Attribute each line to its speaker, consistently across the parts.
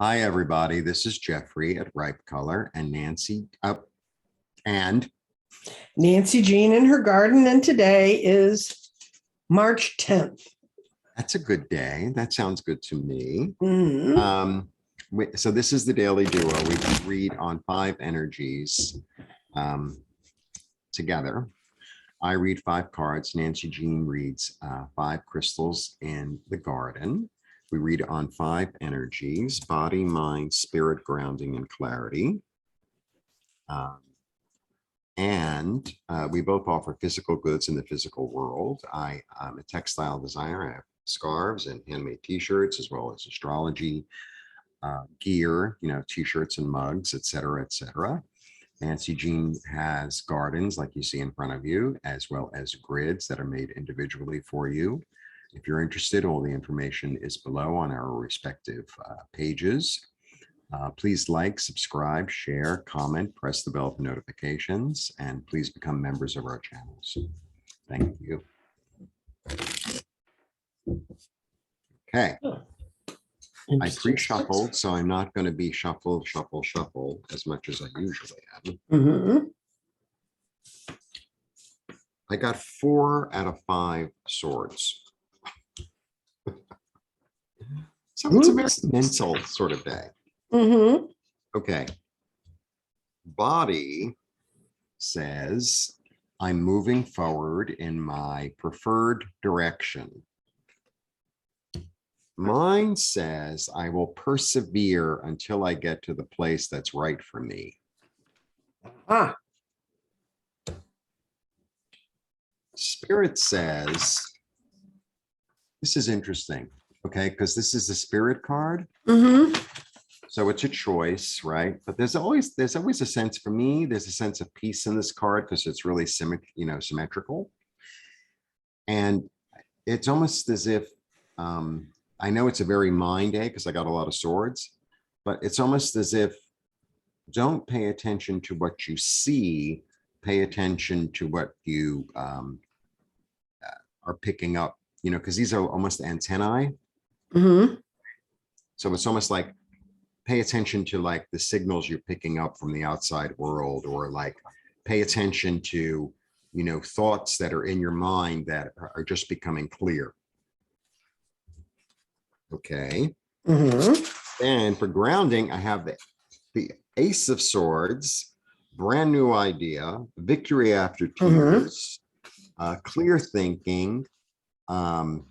Speaker 1: Hi, everybody. This is Jeffrey at Ripe Color and Nancy. And
Speaker 2: Nancy Jean in her garden, and today is March 10th.
Speaker 1: that's a good day. That sounds good to me.
Speaker 2: Mhm.
Speaker 1: So this is the Daily Duo. We read on 5 energies together. I read 5 cards. Nancy Jean reads 5 crystals in the garden. We read on 5 energies: body, mind, spirit, grounding, and clarity. And we both offer physical goods in the physical world. I'm a textile designer. I have scarves and handmade t-shirts, as well as astrology gear, t-shirts and mugs, et cetera, et cetera. Nancy Jean has gardens like you see in front of you, as well as grids that are made individually for you. If you're interested, all the information is below on our respective pages. Please like, subscribe, share, comment, press the bell for notifications, and please become members of our channels. Thank you. Okay. I pre-shuffled, so I'm not going to be shuffle as much as I usually am.
Speaker 2: Mhm.
Speaker 1: I got 4 out of 5 swords. So it's a very mental sort of day.
Speaker 2: Mhm.
Speaker 1: Okay. Body says, I'm moving forward in my preferred direction. Mind says, I will persevere until I get to the place that's right for me.
Speaker 2: Ah,
Speaker 1: Spirit says, this is interesting, okay, because this is the Spirit card.
Speaker 2: mhm.
Speaker 1: So it's a choice, right? But there's always a sense, for me, there's a sense of peace in this card because it's really symmetrical. And it's almost as if, I know it's a very mind day because I got a lot of swords, but it's almost as if, don't pay attention to what you see, pay attention to what you are picking up, because these are almost antennae.
Speaker 2: Mhm.
Speaker 1: So it's almost like, pay attention to like the signals you're picking up from the outside world, or like pay attention to, thoughts that are in your mind that are just becoming clear. Okay.
Speaker 2: Mhm.
Speaker 1: And for grounding, I have the Ace of Swords, brand new idea, victory after tears, clear thinking, a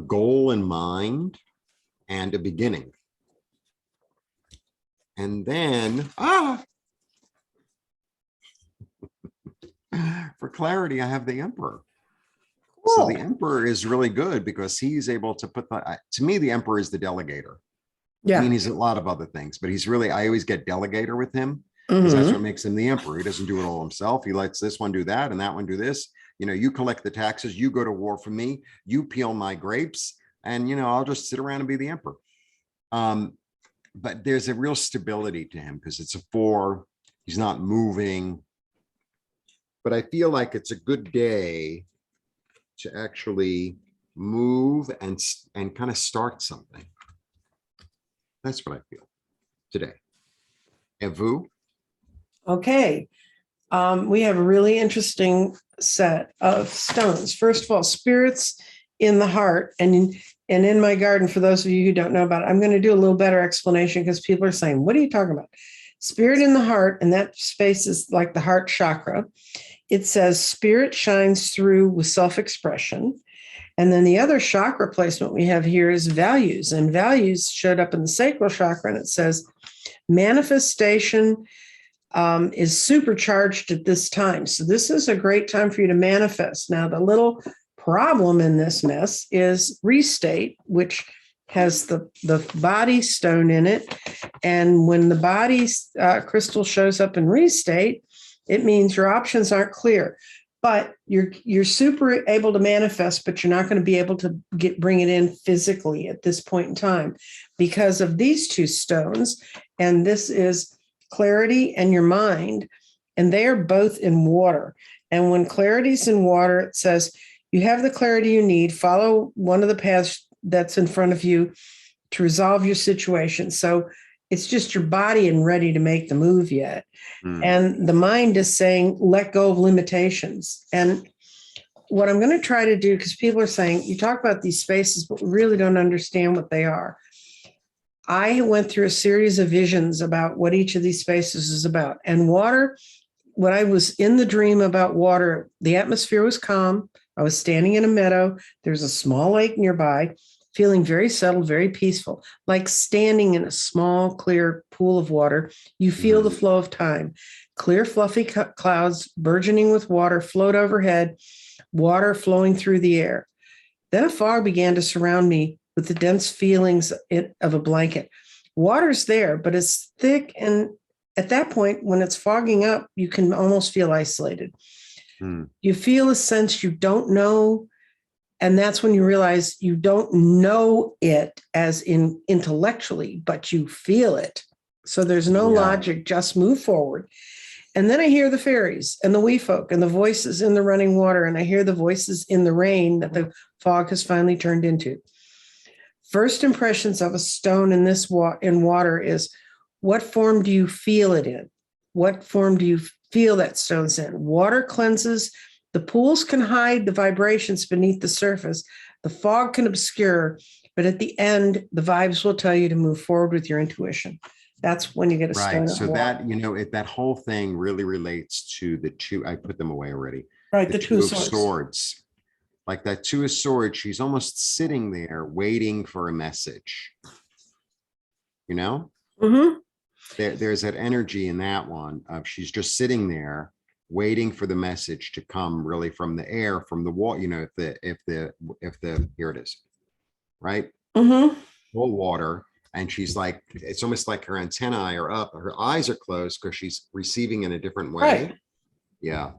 Speaker 1: goal in mind, and a beginning. And then, for clarity, I have the Emperor.
Speaker 2: Cool.
Speaker 1: So the Emperor is really good because he's able to put to me, the Emperor is the delegator.
Speaker 2: Yeah.
Speaker 1: I mean, he's a lot of other things, but he's really, I always get delegator with him because that's what makes him the Emperor. He doesn't do it all himself. He lets this one do that and that one do this. You collect the taxes, you go to war for me, you peel my grapes, and, I'll just sit around and be the Emperor. But there's a real stability to him because it's a 4. He's not moving. But I feel like it's a good day to actually move and kind of start something. That's what I feel today. And vous?
Speaker 2: Okay. We have a really interesting set of stones. First of all, spirits in the heart, and in my garden, for those of you who don't know about it, I'm going to do a little better explanation because people are saying, what are you talking about? Spirit in the heart, and that space is like the heart chakra. It says spirit shines through with self-expression. And then the other chakra placement we have here is values, and values showed up in the sacral chakra, and it says manifestation is supercharged at this time. So this is a great time for you to manifest. Now, the little problem in this mess is restate, which has the body stone in it. And when the body crystal shows up in restate, it means your options aren't clear. But you're super able to manifest, but you're not going to be able to bring it in physically at this point in time because of these 2 stones. And this is clarity and your mind, and they are both in water. And when clarity's in water, it says you have the clarity you need, follow one of the paths that's in front of you, to resolve your situation. So it's just your body and ready to make the move yet. And the mind is saying, let go of limitations. And what I'm going to try to do, because people are saying, you talk about these spaces, but we really don't understand what they are. I went through a series of visions about what each of these spaces is about. And water, when I was in the dream about water, the atmosphere was calm. I was standing in a meadow. There's a small lake nearby, feeling very settled, very peaceful, like standing in a small, clear pool of water. You feel the flow of time. Clear, fluffy clouds burgeoning with water float overhead, water flowing through the air. Then a fog began to surround me with the dense feelings of a blanket. Water's there, but it's thick. And at that point, when it's fogging up, you can almost feel isolated. You feel a sense you don't know. And that's when you realize you don't know it as in intellectually, but you feel it. So there's no logic, just move forward. And then I hear the fairies and the wee folk and the voices in the running water. And I hear the voices in the rain that the fog has finally turned into. First impressions of a stone in this in water is, what form do you feel it in? What form do you feel that stone's in? Water cleanses. The pools can hide the vibrations beneath the surface. The fog can obscure, but at the end, the vibes will tell you to move forward with your intuition. That's when you get a stone.
Speaker 1: Right. So that, that whole thing really relates to the two, I put them away already.
Speaker 2: Right.
Speaker 1: The
Speaker 2: two
Speaker 1: two
Speaker 2: of
Speaker 1: of swords. Like that two of swords, she's almost sitting there waiting for a message. There's that energy in that one of she's just sitting there waiting for the message to come really from the air, from the water, if the here it is, right? Full water. And she's like, it's almost like her antennae are up, her eyes are closed because she's receiving in a different way.
Speaker 2: Right.
Speaker 1: Yeah.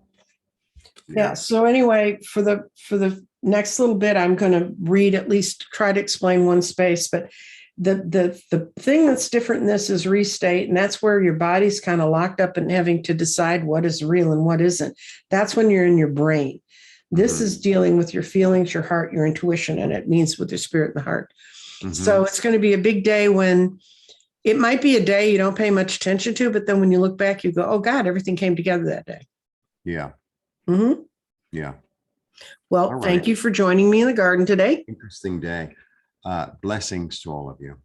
Speaker 2: Yeah. So anyway, for the next little bit, I'm going to read, at least try to explain one space, but the thing that's different in this is restate, and that's where your body's kind of locked up and having to decide what is real and what isn't. That's when you're in your brain. This is dealing with your feelings, your heart, your intuition, and it means with your spirit and the heart. So it's going to be a big day when it might be a day you don't pay much attention to, but then when you look back, you go, oh God, everything came together that day.
Speaker 1: Yeah. Yeah.
Speaker 2: Well, thank you for joining me in the garden today.
Speaker 1: Interesting day. Blessings to all of you.